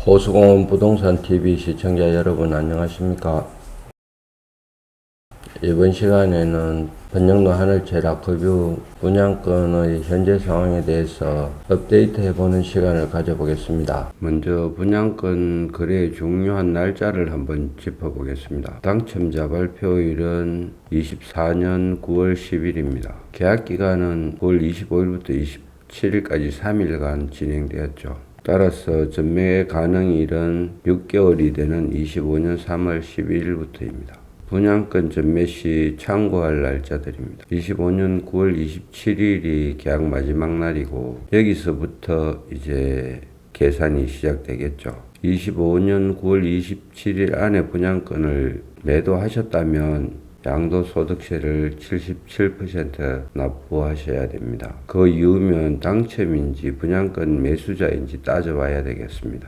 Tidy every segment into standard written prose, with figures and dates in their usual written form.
호수공원 부동산 TV 시청자 여러분 안녕하십니까? 이번 시간에는 번영로 하늘채락 급유 분양권의 현재 상황에 대해서 업데이트 해보는 시간을 가져보겠습니다. 먼저 분양권 거래의 중요한 날짜를 한번 짚어보겠습니다. 당첨자 발표일은 24년 9월 10일입니다. 계약기간은 9월 25일부터 27일까지 3일간 진행되었죠. 따라서 전매 가능일은 6개월이 되는 25년 3월 12일부터입니다. 분양권 전매 시 참고할 날짜들입니다. 25년 9월 27일이 계약 마지막 날이고 여기서부터 이제 계산이 시작되겠죠. 25년 9월 27일 안에 분양권을 매도하셨다면 양도소득세를 77% 납부하셔야 됩니다. 그 이유면 당첨인지 분양권 매수자인지 따져봐야 되겠습니다.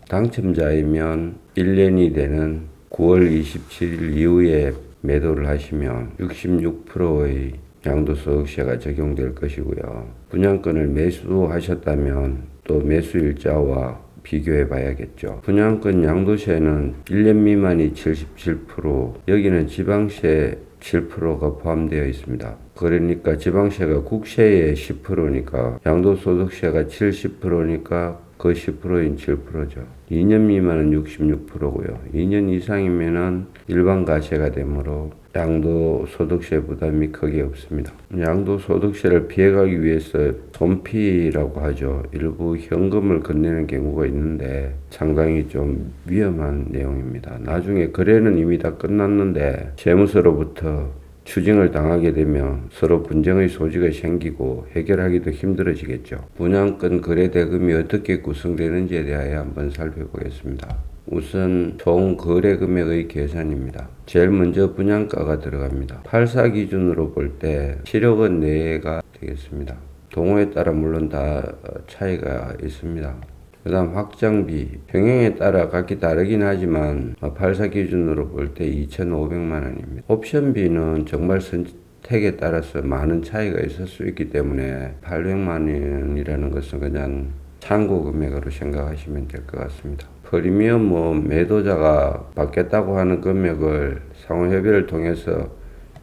당첨자이면 1년이 되는 9월 27일 이후에 매도를 하시면 66%의 양도소득세가 적용될 것이고요. 분양권을 매수하셨다면 또 매수일자와 비교해 봐야겠죠. 분양권 양도세는 1년 미만이 77%, 여기는 지방세 7%가 포함되어 있습니다. 그러니까 지방세가 국세의 10%니까 양도소득세가 70%니까 그 10%인 7%죠. 2년 미만은 66%고요. 2년 이상이면은 일반 가세가 되므로 양도소득세 부담이 크게 없습니다. 양도소득세를 피해가기 위해서 손피라고 하죠. 일부 현금을 건네는 경우가 있는데 상당히 좀 위험한 내용입니다. 나중에 거래는 이미 다 끝났는데 세무서로부터 추징을 당하게 되면 서로 분쟁의 소지가 생기고 해결하기도 힘들어지겠죠. 분양권 거래 대금이 어떻게 구성되는지에 대하여 한번 살펴보겠습니다. 우선 총 거래 금액의 계산입니다. 제일 먼저 분양가가 들어갑니다. 84 기준으로 볼 때 7억 원 내외가 되겠습니다. 동호에 따라 물론 다 차이가 있습니다. 그 다음 확장비, 평형에 따라 각기 다르긴 하지만 84 기준으로 볼 때 2,500만 원입니다. 옵션비는 정말 선택에 따라서 많은 차이가 있을 수 있기 때문에 800만 원이라는 것은 그냥 참고 금액으로 생각하시면 될 것 같습니다. 프리미엄 매도자가 받겠다고 하는 금액을 상호협의를 통해서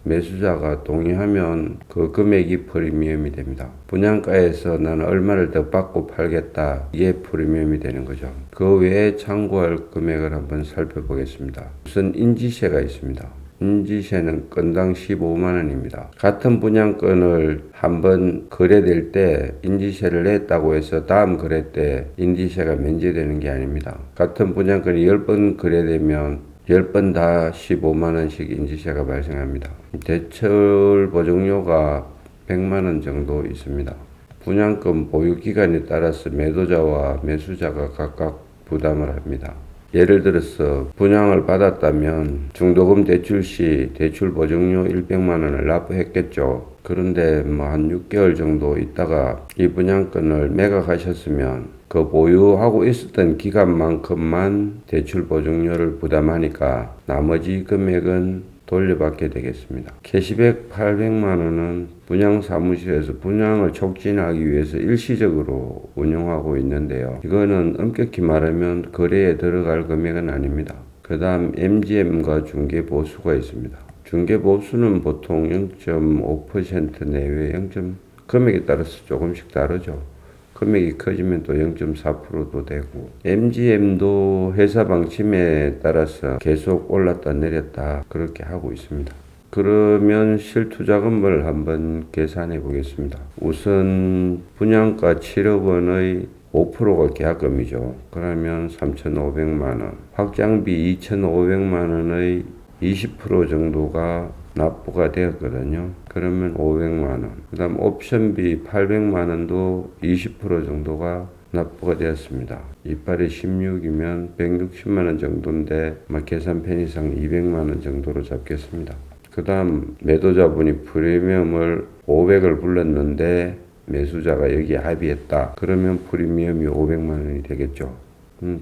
매수자가 동의하면 그 금액이 프리미엄이 됩니다. 분양가에서 나는 얼마를 더 받고 팔겠다. 이게 프리미엄이 되는 거죠. 그 외에 참고할 금액을 한번 살펴보겠습니다. 우선 인지세가 있습니다. 인지세는 건당 15만 원입니다. 같은 분양권을 한번 거래될 때 인지세를 냈다고 해서 다음 거래 때 인지세가 면제되는 게 아닙니다. 같은 분양권이 10번 거래되면 10번 다 15만 원씩 인지세가 발생합니다. 대출 보증료가 100만 원 정도 있습니다. 분양권 보유 기간에 따라서 매도자와 매수자가 각각 부담을 합니다. 예를 들어서 분양을 받았다면 중도금 대출 시 대출 보증료 100만 원을 납부했겠죠. 그런데 한 6개월 정도 있다가 이 분양권을 매각하셨으면 그 보유하고 있었던 기간만큼만 대출 보증료를 부담하니까 나머지 금액은 돌려받게 되겠습니다. 캐시백 800만 원은 분양사무실에서 분양을 촉진하기 위해서 일시적으로 운영하고 있는데요. 이거는 엄격히 말하면 거래에 들어갈 금액은 아닙니다. 그 다음 MGM과 중개보수가 있습니다. 중개보수는 보통 0.5% 내외 금액에 따라서 조금씩 다르죠. 금액이 커지면 또 0.4%도 되고 MGM도 회사 방침에 따라서 계속 올랐다 내렸다 그렇게 하고 있습니다. 그러면 실투자금을 한번 계산해 보겠습니다. 우선 분양가 7억 원의 5%가 계약금이죠. 그러면 3,500만 원. 확장비 2,500만 원의 20% 정도가 납부가 되었거든요. 그러면 500만 원. 그 다음 옵션비 800만 원도 20% 정도가 납부가 되었습니다. 이빨이 16이면 160만 원 정도인데 계산 편의상 200만 원 정도로 잡겠습니다. 그 다음 매도자분이 프리미엄을 500을 불렀는데 매수자가 여기에 합의했다. 그러면 프리미엄이 500만 원이 되겠죠.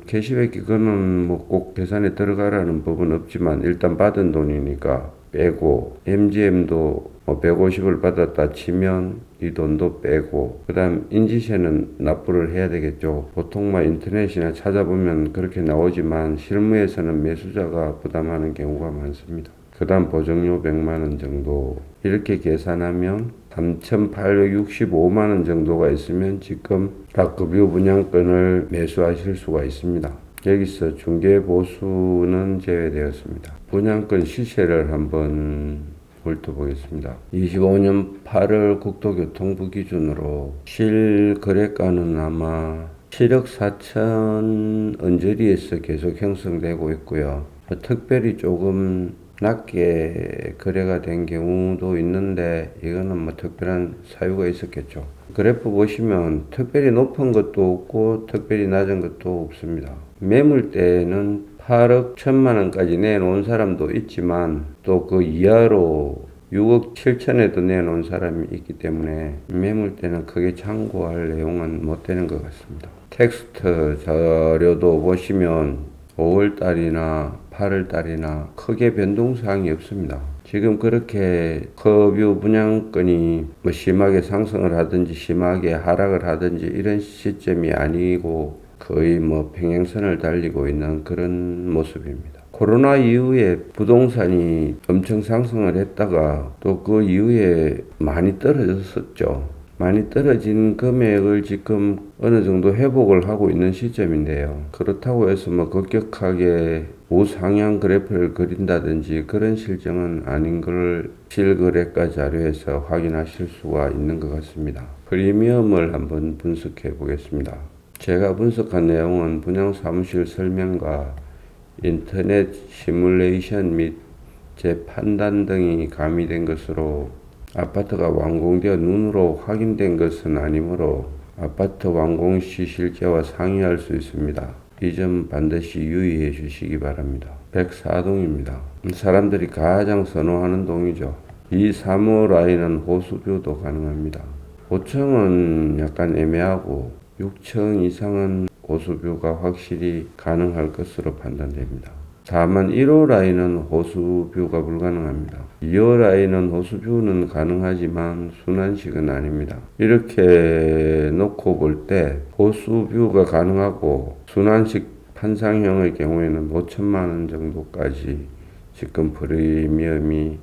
캐시백 이거는 꼭 계산에 들어가라는 법은 없지만 일단 받은 돈이니까 빼고 MGM도 150을 받았다 치면 이 돈도 빼고 그다음 인지세는 납부를 해야 되겠죠. 보통 인터넷이나 찾아보면 그렇게 나오지만 실무에서는 매수자가 부담하는 경우가 많습니다. 그 다음 보증료 100만원 정도 이렇게 계산하면 3,865만원 정도가 있으면 지금 다급유 분양권을 매수하실 수가 있습니다. 여기서 중개보수는 제외되었습니다. 분양권 시세를 한번 훑어보겠습니다. 25년 8월 국토교통부 기준으로 실거래가는 아마 7억 4천 언저리에서 계속 형성되고 있고요. 특별히 조금 낮게 거래가 된 경우도 있는데 이거는 특별한 사유가 있었겠죠. 그래프 보시면 특별히 높은 것도 없고 특별히 낮은 것도 없습니다. 매물대는 8억 1천만 원까지 내놓은 사람도 있지만 또 그 이하로 6억 7천에도 내놓은 사람이 있기 때문에 매물대는 크게 참고할 내용은 못 되는 것 같습니다. 텍스트 자료도 보시면 5월달이나 8월달이나 크게 변동사항이 없습니다. 지금 그렇게 커뷰 분양권이 심하게 상승을 하든지 심하게 하락을 하든지 이런 시점이 아니고 거의 평행선을 달리고 있는 그런 모습입니다. 코로나 이후에 부동산이 엄청 상승을 했다가 또 그 이후에 많이 떨어졌었죠. 많이 떨어진 금액을 지금 어느 정도 회복을 하고 있는 시점인데요. 그렇다고 해서 급격하게 우상향 그래프를 그린다든지 그런 실정은 아닌 걸 실거래가 자료에서 확인하실 수가 있는 것 같습니다. 프리미엄을 한번 분석해 보겠습니다. 제가 분석한 내용은 분양사무실 설명과 인터넷 시뮬레이션 및 제 판단 등이 가미된 것으로 아파트가 완공되어 눈으로 확인된 것은 아니므로 아파트 완공 시 실제와 상이할 수 있습니다. 이 점 반드시 유의해 주시기 바랍니다. 104동입니다. 사람들이 가장 선호하는 동이죠. 이 3호 라인은 호수뷰도 가능합니다. 5층은 약간 애매하고 6층 이상은 호수뷰가 확실히 가능할 것으로 판단됩니다. 다만 1호 라인은 호수뷰가 불가능합니다. 2호 라인은 호수뷰는 가능하지만 순환식은 아닙니다. 이렇게 놓고 볼 때 호수뷰가 가능하고 순환식 판상형의 경우에는 5천만원 정도까지 지금 프리미엄이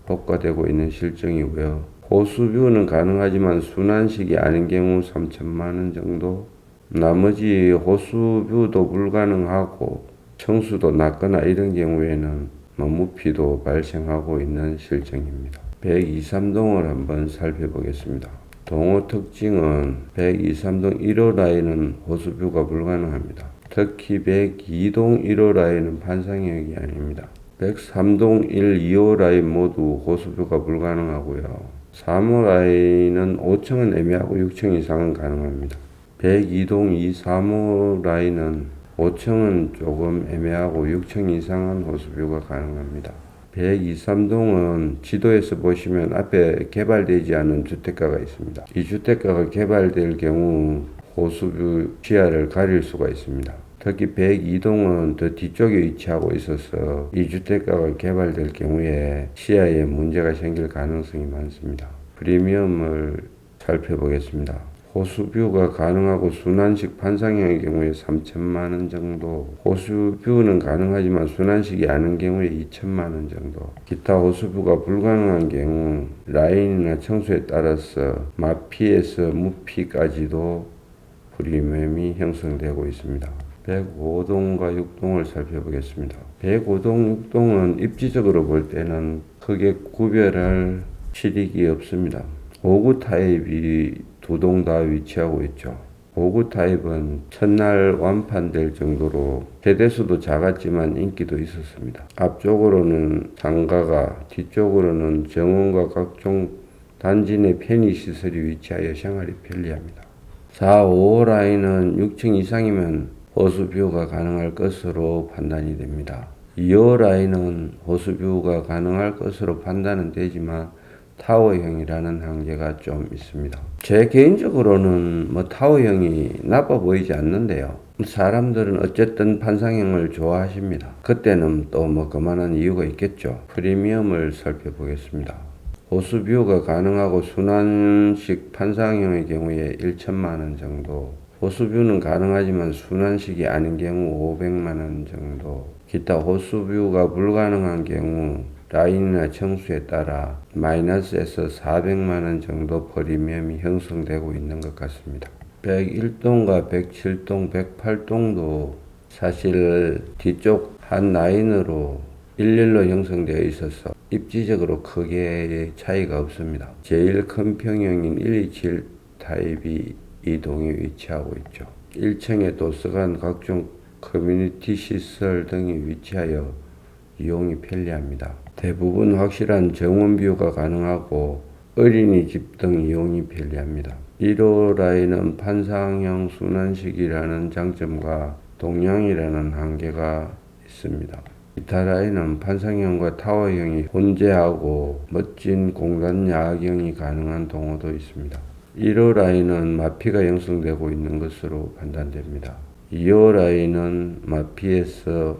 효과되고 있는 실정이고요. 호수뷰는 가능하지만 순환식이 아닌 경우 3천만원 정도, 나머지 호수뷰도 불가능하고 청수도 낮거나 이런 경우에는 무피도 발생하고 있는 실정입니다. 123동을 한번 살펴보겠습니다. 동호 특징은 123동 1호 라인은 호수뷰가 불가능합니다. 특히 102동 1호 라인은 판상형이 아닙니다. 103동 1, 2호 라인 모두 호수뷰가 불가능하고요. 3호 라인은 5층은 애매하고 6층 이상은 가능합니다. 102동 2, 3호 라인은 5층은 조금 애매하고 6층 이상은 호수뷰가 가능합니다. 123동은 지도에서 보시면 앞에 개발되지 않은 주택가가 있습니다. 이 주택가가 개발될 경우 호수뷰 시야를 가릴 수가 있습니다. 특히 102동은 더 뒤쪽에 위치하고 있어서 이 주택가가 개발될 경우에 시야에 문제가 생길 가능성이 많습니다. 프리미엄을 살펴보겠습니다. 호수뷰가 가능하고 순환식 판상형의 경우에 3천만원 정도, 호수뷰는 가능하지만 순환식이 아닌 경우에 2천만원 정도, 기타 호수뷰가 불가능한 경우 라인이나 청수에 따라서 마피에서 무피까지도 프리미엄이 형성되고 있습니다. 105동과 6동을 살펴보겠습니다. 105동, 6동은 입지적으로 볼 때는 크게 구별할 실익이 없습니다. 5구 타입이 두 동 다 위치하고 있죠. 5구 타입은 첫날 완판될 정도로 세대수도 작았지만 인기도 있었습니다. 앞쪽으로는 상가가, 뒤쪽으로는 정원과 각종 단지 내 편의시설이 위치하여 생활이 편리합니다. 4, 5 라인은 6층 이상이면 호수뷰가 가능할 것으로 판단이 됩니다. 2호 라인은 호수뷰가 가능할 것으로 판단은 되지만 타워형이라는 한계가 좀 있습니다. 제 개인적으로는 타워형이 나빠 보이지 않는데요. 사람들은 어쨌든 판상형을 좋아하십니다. 그때는 또 그만한 이유가 있겠죠. 프리미엄을 살펴보겠습니다. 호수뷰가 가능하고 순환식 판상형의 경우에 1천만원 정도, 호수뷰는 가능하지만 순환식이 아닌 경우 500만원 정도, 기타 호수뷰가 불가능한 경우 라인이나 청수에 따라 마이너스에서 400만원 정도 프리미엄이 형성되고 있는 것 같습니다. 101동과 107동, 108동도 사실 뒤쪽 한 라인으로 일렬로 형성되어 있어서 입지적으로 크게 차이가 없습니다. 제일 큰 평형인 127 타입이 이 동에 위치하고 있죠. 1층에 도서관, 각종 커뮤니티 시설 등이 위치하여 이용이 편리합니다. 대부분 확실한 정원뷰가 가능하고 어린이집 등 이용이 편리합니다. 1호 라인은 판상형 순환식이라는 장점과 동량이라는 한계가 있습니다. 기타 라인은 판상형과 타워형이 혼재하고 멋진 공간 야경이 가능한 동호도 있습니다. 1호 라인은 마피가 형성되고 있는 것으로 판단됩니다. 2호 라인은 마피에서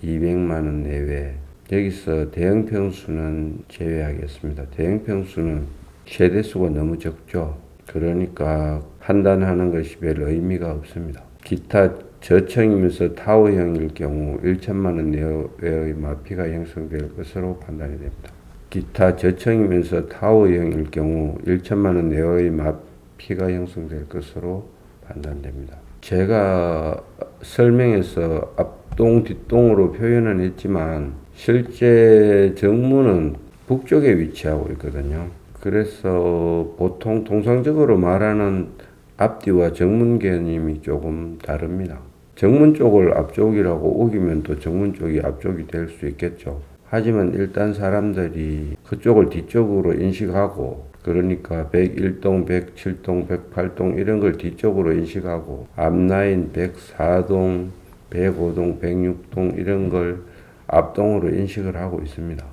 200만원 내외, 여기서 대형 평수는 제외하겠습니다. 대형 평수는 세대수가 너무 적죠. 그러니까 판단하는 것이 별 의미가 없습니다. 기타 저층이면서 타워형일 경우 1천만원 내외의 마피가 형성될 것으로 판단이 됩니다. 기타 저층이면서 타워형일 경우 1천만원 내외의 마피가 형성될 것으로 판단됩니다. 제가 설명에서 앞동 뒷동으로 표현은 했지만 실제 정문은 북쪽에 위치하고 있거든요. 그래서 보통 통상적으로 말하는 앞뒤와 정문 개념이 조금 다릅니다. 정문 쪽을 앞쪽이라고 우기면 또 정문 쪽이 앞쪽이 될 수 있겠죠. 하지만 일단 사람들이 그쪽을 뒤쪽으로 인식하고, 그러니까 101동, 107동, 108동 이런 걸 뒤쪽으로 인식하고 앞라인 104동, 105동, 106동 이런 걸 앞동으로 인식을 하고 있습니다.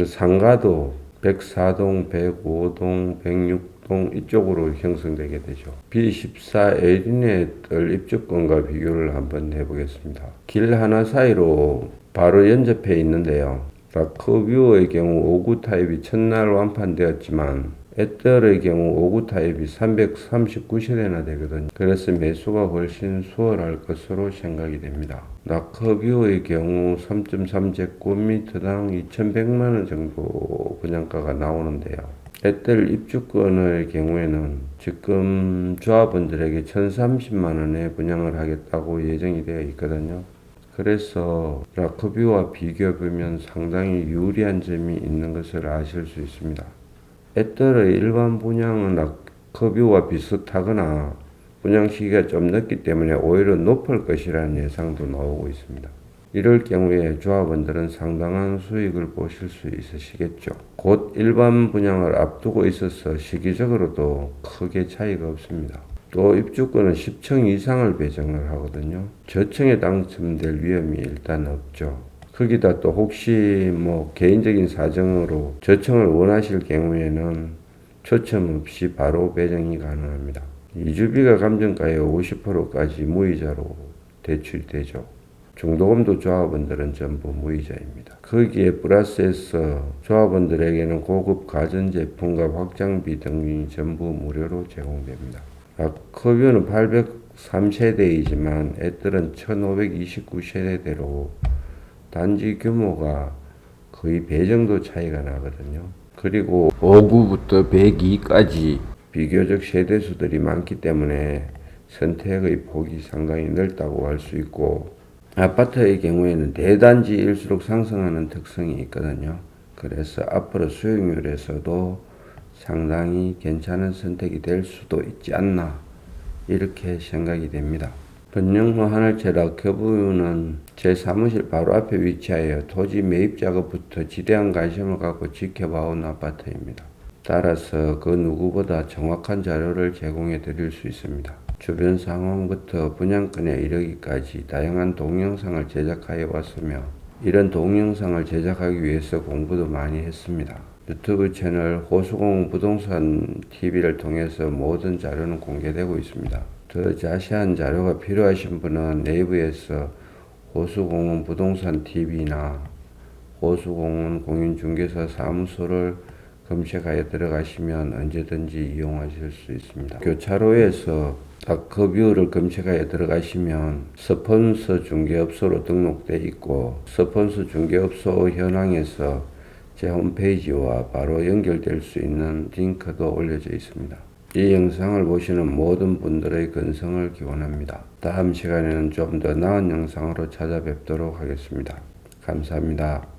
상가도 104동, 105동, 106동 이쪽으로 형성되게 되죠. B14 에리넷을 입주권과 비교를 한번 해보겠습니다. 길 하나 사이로 바로 연접해 있는데요. 라크뷰의 경우 5구 타입이 첫날 완판되었지만 에떨의 경우 5구 타입이 339세대나 되거든요. 그래서 매수가 훨씬 수월할 것으로 생각이 됩니다. 라크뷰의 경우 3.3제곱미터당 2,100만원 정도 분양가가 나오는데요. 에떨 입주권의 경우에는 지금 조합원들에게 1,030만원에 분양을 하겠다고 예정이 되어 있거든요. 그래서 라크뷰와 비교해보면 상당히 유리한 점이 있는 것을 아실 수 있습니다. 에떨의 일반 분양은 라크뷰와 비슷하거나 분양 시기가 좀 늦기 때문에 오히려 높을 것이라는 예상도 나오고 있습니다. 이럴 경우에 조합원들은 상당한 수익을 보실 수 있으시겠죠. 곧 일반 분양을 앞두고 있어서 시기적으로도 크게 차이가 없습니다. 또 입주권은 10층 이상을 배정을 하거든요. 저층에 당첨될 위험이 일단 없죠. 거기다 또 혹시 개인적인 사정으로 저층을 원하실 경우에는 초점 없이 바로 배정이 가능합니다. 이주비가 감정가의 50%까지 무이자로 대출되죠. 중도금도 조합원들은 전부 무이자입니다. 거기에 플러스해서 조합원들에게는 고급 가전제품과 확장비 등이 전부 무료로 제공됩니다. 라크뷰는 803세대이지만 에떨은 1529세대대로 단지 규모가 거의 배 정도 차이가 나거든요. 그리고 5구부터 102까지 비교적 세대수들이 많기 때문에 선택의 폭이 상당히 넓다고 할 수 있고, 아파트의 경우에는 대단지일수록 상승하는 특성이 있거든요. 그래서 앞으로 수익률에서도 상당히 괜찮은 선택이 될 수도 있지 않나, 이렇게 생각이 됩니다. 번영로 하늘채 라크뷰는 제 사무실 바로 앞에 위치하여 토지 매입 작업부터 지대한 관심을 갖고 지켜봐온 아파트입니다. 따라서 그 누구보다 정확한 자료를 제공해 드릴 수 있습니다. 주변 상황부터 분양권에 이르기까지 다양한 동영상을 제작하여 왔으며, 이런 동영상을 제작하기 위해서 공부도 많이 했습니다. 유튜브 채널 호수공원 부동산 TV를 통해서 모든 자료는 공개되고 있습니다. 더 자세한 자료가 필요하신 분은 네이버에서 호수공원 부동산 TV나 호수공원 공인중개사 사무소를 검색하여 들어가시면 언제든지 이용하실 수 있습니다. 교차로에서 다크뷰를 검색하여 들어가시면 스폰서 중개업소로 등록되어 있고 스폰서 중개업소 현황에서 제 홈페이지와 바로 연결될 수 있는 링크도 올려져 있습니다. 이 영상을 보시는 모든 분들의 건승을 기원합니다. 다음 시간에는 좀 더 나은 영상으로 찾아뵙도록 하겠습니다. 감사합니다.